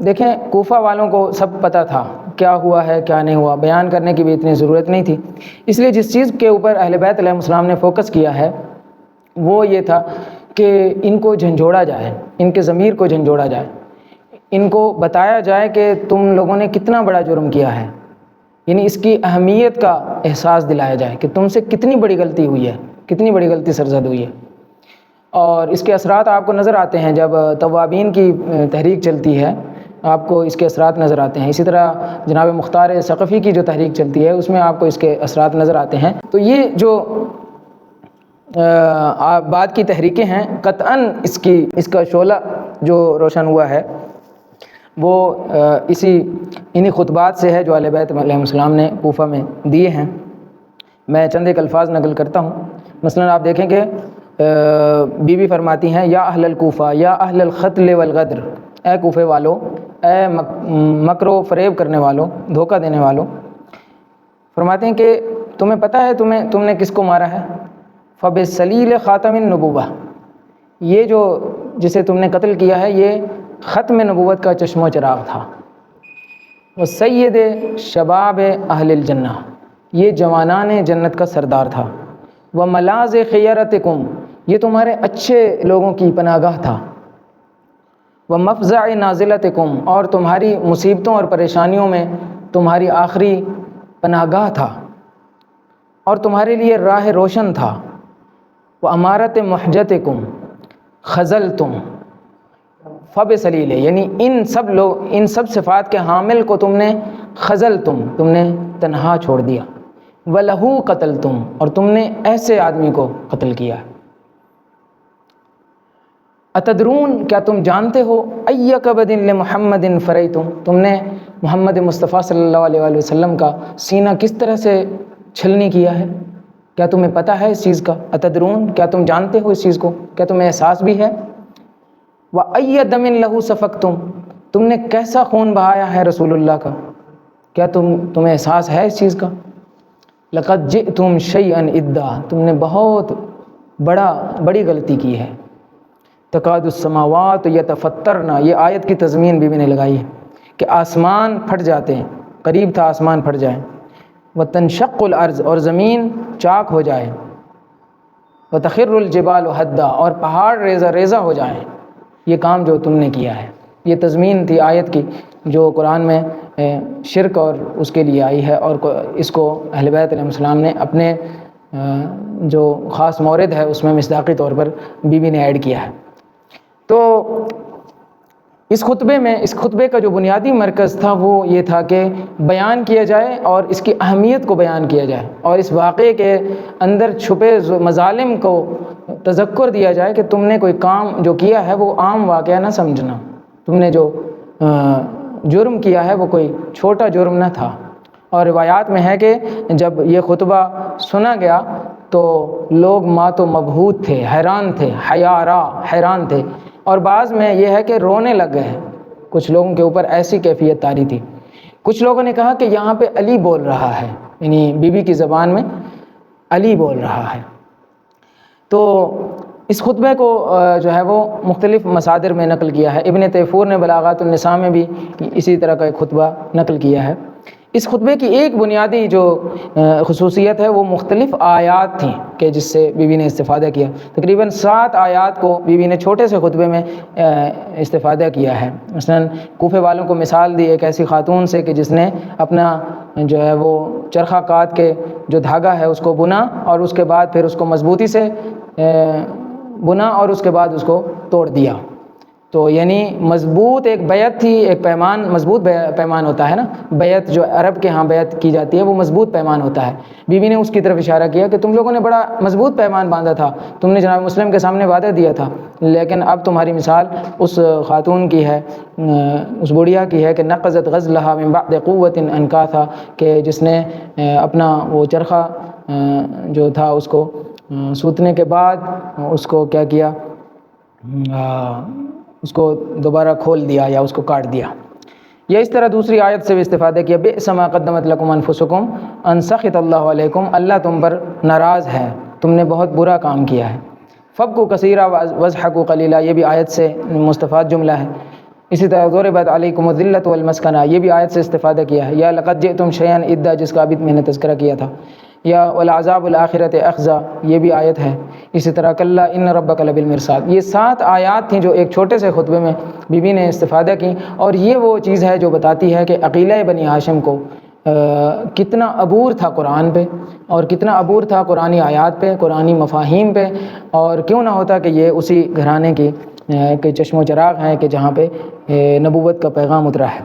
دیکھیں کوفہ والوں کو سب پتہ تھا کیا ہوا ہے کیا نہیں ہوا، بیان کرنے کی بھی اتنی ضرورت نہیں تھی، اس لیے جس چیز کے اوپر اہل بیت علیہ السلام نے فوکس کیا ہے وہ یہ تھا کہ ان کو جھنجھوڑا جائے، ان کے ضمیر کو جھنجھوڑا جائے، ان کو بتایا جائے کہ تم لوگوں نے کتنا بڑا جرم کیا ہے، یعنی اس کی اہمیت کا احساس دلایا جائے کہ تم سے کتنی بڑی غلطی ہوئی ہے، کتنی بڑی غلطی سرزد ہوئی ہے۔ اور اس کے اثرات آپ کو نظر آتے ہیں جب توابین کی تحریک چلتی ہے، آپ کو اس کے اثرات نظر آتے ہیں۔ اسی طرح جناب مختار ثقفی کی جو تحریک چلتی ہے اس میں آپ کو اس کے اثرات نظر آتے ہیں۔ تو یہ جو بعد کی تحریکیں ہیں قطعاً اس کا شعلہ جو روشن ہوا ہے وہ انہی خطبات سے ہے جو اہل بیت علیہ السلام نے کوفہ میں دیے ہیں۔ میں چند ایک الفاظ نقل کرتا ہوں۔ مثلا آپ دیکھیں کہ بی بی فرماتی ہیں یا اہل الکوفہ یا اہل القتل والغدر، اے کوفے والو، اے مکر و فریب کرنے والو، دھوکہ دینے والو، فرماتے ہیں کہ تمہیں پتہ ہے تم نے کس کو مارا ہے؟ فبسلیل خاتم النبوہ، یہ جو جسے تم نے قتل کیا ہے یہ ختم نبوت کا چشم و چراغ تھا۔ وہ سید شباب اہل الجنہ، یہ جوانان جنت کا سردار تھا۔ وہ ملاذ خیرتکم، یہ تمہارے اچھے لوگوں کی پناہ گاہ تھا۔ وہ مفزع نازلتکم، اور تمہاری مصیبتوں اور پریشانیوں میں تمہاری آخری پناہ گاہ تھا اور تمہارے لیے راہ روشن تھا۔ وہ امارت محجتکم خذلتم فبسلیل، یعنی ان سب صفات کے حامل کو تم نے تم نے تنہا چھوڑ دیا۔ وَلَهُ قتلتم، اور تم نے ایسے آدمی کو قتل کیا۔ اتدرون، کیا تم جانتے ہو، ای کبد لمحمد فریتم، تم نے محمد مصطفیٰ صلی اللہ علیہ وآلہ وسلم کا سینہ کس طرح سے چھلنی کیا ہے؟ کیا تمہیں پتہ ہے اس چیز کا؟ اتدرون، کیا تم جانتے ہو اس چیز کو؟ کیا تمہیں احساس بھی ہے؟ وَأَيَّ دَمٍ لَهُ سَفَكْتُمْ، تم نے کیسا خون بہایا ہے رسول اللہ کا؟ کیا تمہیں احساس ہے اس چیز کا؟ لَقَدْ جِئْتُمْ شَيْئًا إِدًّا، تم نے بہت بڑی غلطی کی ہے۔ تَكَادُ السَّمَاوَاتُ يَتَفَطَّرْنَ، یہ آیت کی تضمین بھی نے لگائی ہے کہ آسمان پھٹ جاتے ہیں، قریب تھا آسمان پھٹ جائیں۔ وَتَنشَقُّ الْأَرْضُ، اور زمین چاک ہو جائے۔ وَتَخِرُّ الْجِبَالُ هَدًّا، اور پہاڑ ریزہ ریزہ ہو جائیں۔ یہ کام جو تم نے کیا ہے، یہ تضمین تھی آیت کی جو قرآن میں شرک اور اس کے لیے آئی ہے، اور اس کو اہل بیت علیہ السلام نے اپنے جو خاص مورد ہے اس میں مصداقی طور پر بی بی نے ایڈ کیا ہے۔ تو اس خطبے کا جو بنیادی مرکز تھا وہ یہ تھا کہ بیان کیا جائے اور اس کی اہمیت کو بیان کیا جائے، اور اس واقعے کے اندر چھپے مظالم کو تذکر دیا جائے کہ تم نے کوئی کام جو کیا ہے وہ عام واقعہ نہ سمجھنا، تم نے جو جرم کیا ہے وہ کوئی چھوٹا جرم نہ تھا۔ اور روایات میں ہے کہ جب یہ خطبہ سنا گیا تو لوگ مات و مبہوت تھے، حیران تھے، حیران تھے، اور بعض میں یہ ہے کہ رونے لگ گئے ہیں۔ کچھ لوگوں کے اوپر ایسی کیفیت طاری تھی۔ کچھ لوگوں نے کہا کہ یہاں پہ علی بول رہا ہے، یعنی بی بی کی زبان میں علی بول رہا ہے۔ تو اس خطبے کو جو ہے وہ مختلف مصادر میں نقل کیا ہے۔ ابن تیفور نے بلاغات النساء میں بھی اسی طرح کا ایک خطبہ نقل کیا ہے۔ اس خطبے کی ایک بنیادی جو خصوصیت ہے وہ مختلف آیات تھیں کہ جس سے بی بی نے استفادہ کیا۔ تقریباً 7 آیات کو بی بی نے چھوٹے سے خطبے میں استفادہ کیا ہے۔ مثلاً کوفے والوں کو مثال دی ایک ایسی خاتون سے کہ جس نے اپنا جو ہے وہ چرخہ کات کے جو دھاگا ہے اس کو بنا، اور اس کے بعد پھر اس کو مضبوطی سے بنا اور اس کے بعد اس کو توڑ دیا۔ تو یعنی مضبوط ایک بیعت تھی، ایک پیمان، مضبوط پیمان ہوتا ہے نا، بیعت جو عرب کے ہاں بیعت کی جاتی ہے وہ مضبوط پیمان ہوتا ہے۔ بی بی نے اس کی طرف اشارہ کیا کہ تم لوگوں نے بڑا مضبوط پیمان باندھا تھا، تم نے جناب مسلم کے سامنے وعدہ دیا تھا، لیکن اب تمہاری مثال اس خاتون کی ہے، اس بڑھیا کی ہے کہ نقضت غزلها من بعد قوت انکاثا، کہ جس نے اپنا وہ چرخہ جو تھا اس کو سوتنے کے بعد اس کو کیا کیا، اس کو دوبارہ کھول دیا یا اس کو کاٹ دیا۔ یا اس طرح دوسری آیت سے بھی استفادہ کیا، بئس ما قدمت لکم انفسکم ان سخط اللہ علیکم، اللہ تم پر ناراض ہے، تم نے بہت برا کام کیا ہے۔ فبکوا کثیرا واضحکوا قلیلا، یہ بھی آیت سے مستفاد جملہ ہے۔ اسی طرح ضربت علیکم الذلۃ والمسکنہ، یہ بھی آیت سے استفادہ کیا ہے، یا لقد جئتم شیئا ادا، جس کا ابھی میں نے تذکرہ کیا تھا، یا والعذاب الآخرۃ اخزی، یہ بھی آیت ہے، اسی طرح کلا ان ربک لبالمرصاد۔ یہ 7 آیات تھیں جو ایک چھوٹے سے خطبے میں بی بی نے استفادہ کی، اور یہ وہ چیز ہے جو بتاتی ہے کہ عقیلہ بنی ہاشم کو کتنا عبور تھا قرآن پہ، اور کتنا عبور تھا قرآنی آیات پہ، قرآنی مفاہیم پہ، اور کیوں نہ ہوتا کہ یہ اسی گھرانے کی کہ چشم و چراغ ہیں کہ جہاں پہ نبوت کا پیغام اترا ہے۔